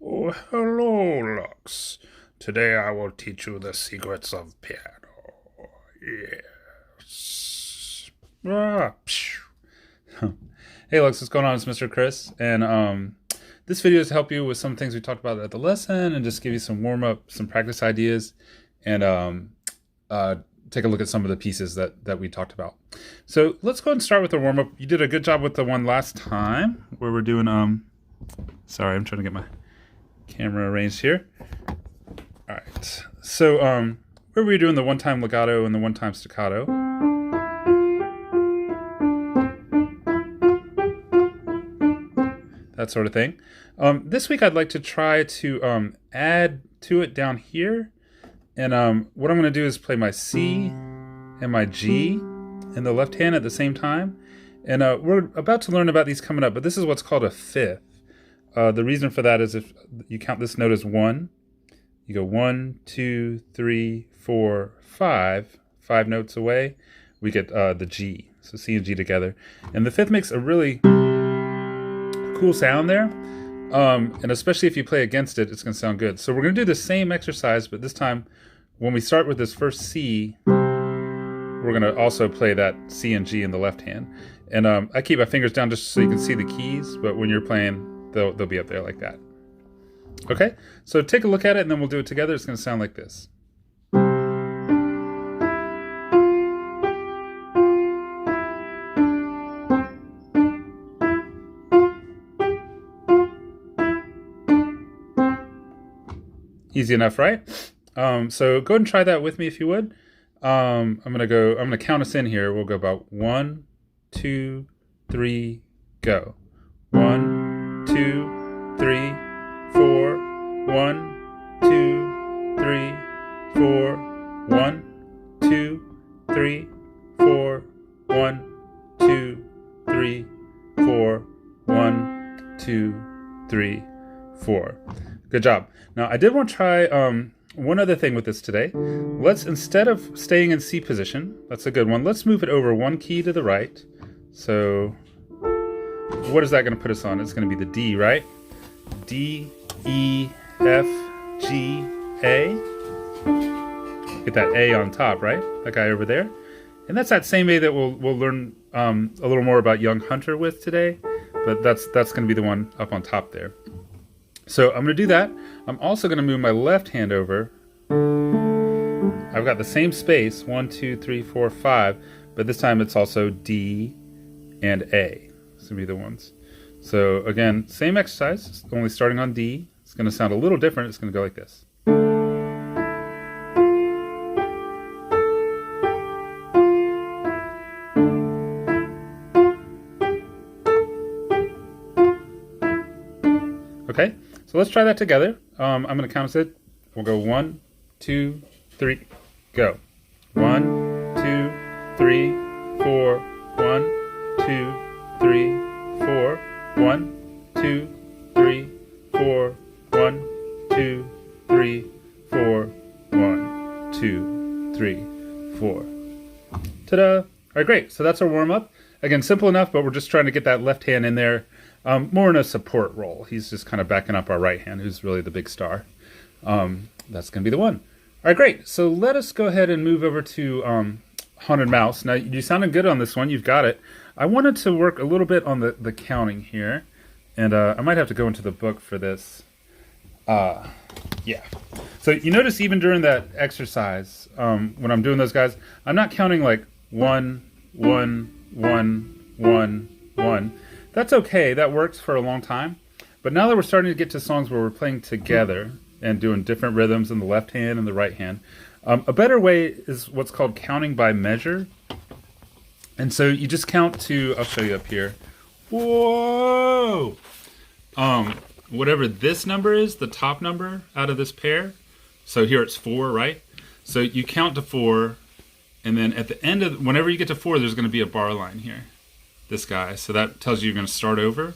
Oh, hello, Lux. Today I will teach you the secrets of piano. Yes. Phew. Hey, Lux, what's going on? It's Mr. Chris, and this video is to help you with some things we talked about at the lesson, and just give you some warm up, some practice ideas, and uh, take a look at some of the pieces that we talked about. So let's go ahead and start with the warm up. You did a good job with the one last time where we're doing Sorry, I'm trying to get my camera arranged here. All right. So where were you doing the one-time legato and the one-time staccato? That sort of thing. This week I'd like to try to add to it down here. And what I'm going to do is play my C and my G in the left hand at the same time. And we're about to learn about these coming up, but this is what's called a fifth. The reason for that is if you count this note as one, you go 1, 2, 3, 4, 5, 5 notes away, we get the G. So C and G together. And the fifth makes a really cool sound there. And especially if you play against it, it's going to sound good. So we're going to do the same exercise, but this time when we start with this first C, we're going to also play that C and G in the left hand. And I keep my fingers down just so you can see the keys, but when you're playing, they'll be up there like that. Okay, so take a look at it and then we'll do it together. It's going to sound like this. Easy enough, right? So go ahead and try that with me if you would. I'm gonna count us in here. We'll go about 1, 2, 3, go. 1, 2, 3, 4. 1, 2, 3, 4. 1, 2, 3, 4. 1, 2, 3, 4. 1, 2, 3, 4. Good job. Now I did want to try one other thing with this today. Let's, instead of staying in C position, that's a good one, let's move it over one key to the right. So what is that going to put us on? It's going to be the D, right? D, E, F, G, A. Get that A on top, right? That guy over there. And that's that same A that we'll learn a little more about Young Hunter with today. But that's going to be the one up on top there. So I'm going to do that. I'm also going to move my left hand over. I've got the same space, 1, 2, 3, 4, 5, but this time it's also D and A. This will be the ones. So again, same exercise, only starting on D. It's going to sound a little different. It's going to go like this. Okay, so let's try that together. I'm going to count us it. We'll go 1, 2, 3, go. 1, 2, 3, 4. 1, 2, 3, 4. 1, 2, 3, 4. 1, 2, 3, 4. 1, 2, 3, 4. Ta-da! All right, great. So that's our warm-up. Again, simple enough, but we're just trying to get that left hand in there. More in a support role. He's just kind of backing up our right hand, who's really the big star. That's going to be the one. All right, great. So let us go ahead and move over to Haunted Mouse. Now, you sounded good on this one. You've got it. I wanted to work a little bit on the counting here, and I might have to go into the book for this. Yeah. So you notice even during that exercise, when I'm doing those guys, I'm not counting like 1, 1, 1, 1, 1. That's okay. That works for a long time. But now that we're starting to get to songs where we're playing together and doing different rhythms in the left hand and the right hand, a better way is what's called counting by measure. And so you just count to, I'll show you up here. Whoa! Whatever this number is, the top number out of this pair. So here it's 4, right? So you count to 4, and then at the end of, whenever you get to 4, there's going to be a bar line here. This guy, so that tells you you're going to start over,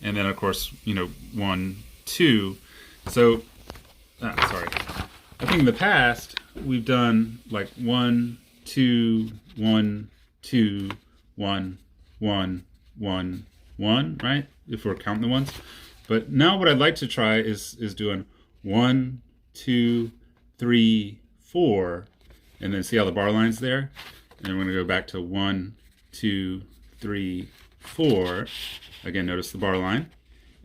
and then of course 1, 2. So sorry, I think in the past we've done like 1, 2, 1, 2, 1, 1, 1, 1, right? If we're counting the ones. But now what I'd like to try is doing 1, 2, 3, 4, and then see how the bar line's there? And I'm going to go back to 1, 2, 3, 4. Again, notice the bar line.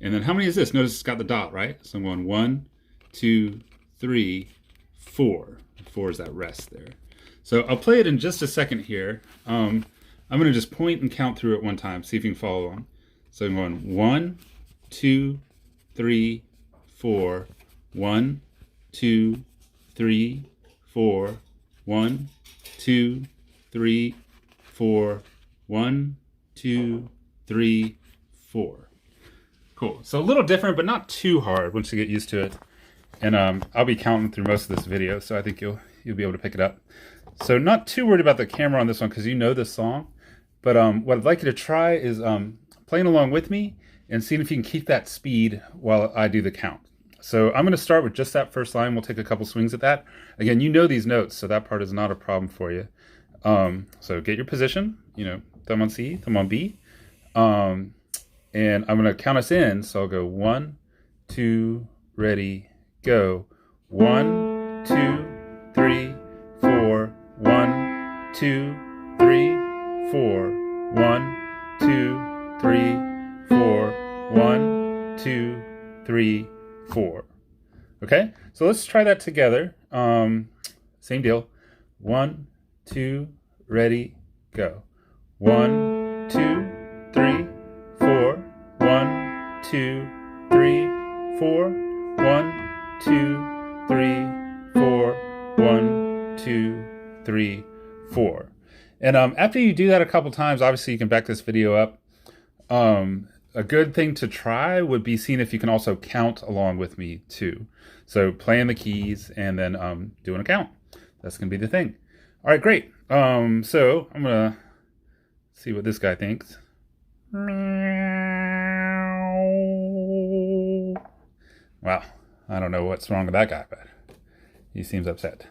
And then how many is this? Notice it's got the dot, right? So I'm going 1, 2, 3, 4. 4 is that rest there. So I'll play it in just a second here. I'm going to just point and count through it one time, see if you can follow along. So I'm going 1, 2, 3, 4. 1, 2, 3, 4. 1, 2, 3, 4. 1, 2, 3, 4. Cool. So a little different, but not too hard once you get used to it. And I'll be counting through most of this video, so I think you'll be able to pick it up. So not too worried about the camera on this one because you know this song. But what I'd like you to try is playing along with me and seeing if you can keep that speed while I do the count. So I'm going to start with just that first line. We'll take a couple swings at that. Again, you know these notes, so that part is not a problem for you. So get your position, thumb on C, thumb on B. And I'm going to count us in. So I'll go 1, 2, ready, go. 1, 2, 3, 4. 1, 2, 3, 4. 1, 2, 3, 4. 1, 2, 3, 4. Okay, so let's try that together. Same deal. 1, 2, ready, go. 1, 2, 3, 4. 1, 2, 3, 4. 1, 2, 3, 4. 1, 2, 3, 4. And after you do that a couple times, obviously you can back this video up. A good thing to try would be seeing if you can also count along with me too. So playing the keys and then doing a count. That's going to be the thing. All right, great. So I'm going to see what this guy thinks. Wow, I don't know what's wrong with that guy, but he seems upset.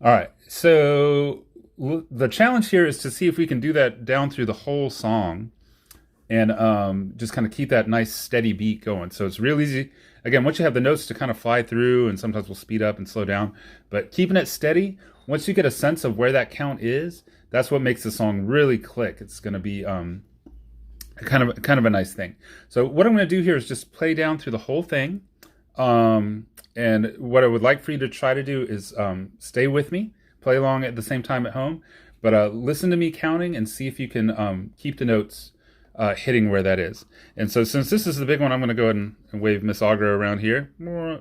All right, so the challenge here is to see if we can do that down through the whole song and just kind of keep that nice steady beat going. So it's real easy. Again, once you have the notes to kind of fly through, and sometimes we'll speed up and slow down, but keeping it steady, once you get a sense of where that count is, that's what makes the song really click. It's going to be kind of a nice thing. So what I'm going to do here is just play down through the whole thing. And what I would like for you to try to do is stay with me, play along at the same time at home, but listen to me counting and see if you can keep the notes hitting where that is. And so since this is the big one, I'm going to go ahead and wave Miss Agra around here.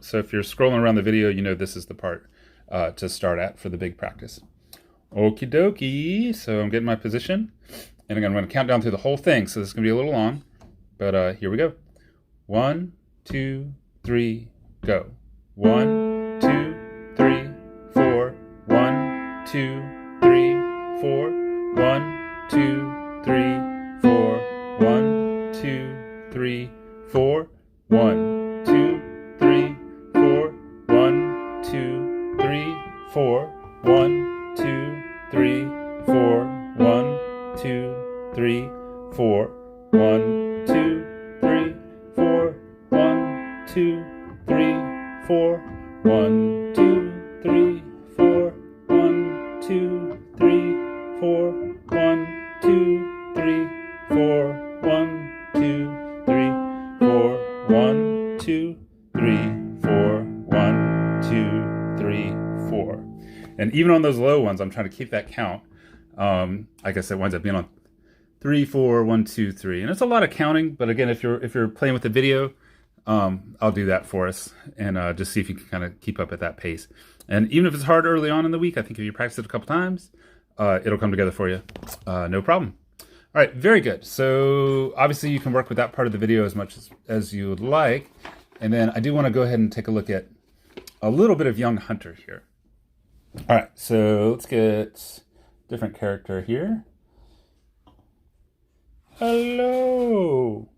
So if you're scrolling around the video, you know this is the part to start at for the big practice. Okie dokie. So I'm getting my position. And again, I'm going to count down through the whole thing. So this is going to be a little long, but here we go. 1, 2, 3, go. 1, 2, 3, 4. 1, 2, 3, 4. 1, 2, 3, 4. 1, 2, 3, 4. 1, 2, 3, 4. 1, 2, 3, 4. 1, 2, 3, 4. 1, 2, 3, 4. 1, 2, 3, 4. 1, 2, 3, 4. 1, 2, 3, 4. 1, 2, 3, 4. 1, 2, 3, 4. 1, 2, 3, 4. 1, 2, 3, 4. 1, 2, 3, 4. And even on those low ones, I'm trying to keep that count. I guess it winds up being on 3, 4, 1, 2, 3. And it's a lot of counting, but again, if you're playing with the video, I'll do that for us and just see if you can kind of keep up at that pace. And even if it's hard early on in the week, I think if you practice it a couple times, it'll come together for you. No problem. All right, very good. So obviously you can work with that part of the video as much as you would like. And then I do want to go ahead and take a look at a little bit of Young Hunter here. All right, so let's get a different character here. Hello.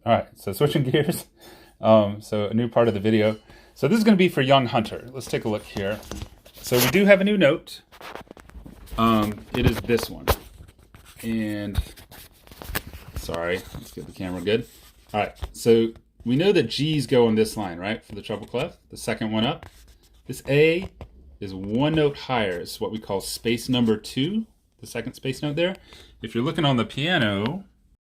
All right, so switching gears. So a new part of the video. So this is going to be for Young Hunter. Let's take a look here. So we do have a new note. It is this one. And sorry, let's get the camera good. All right, so we know that G's go on this line, right? For the treble clef, the second one up. This A is one note higher. It's what we call space number 2, the second space note there. If you're looking on the piano,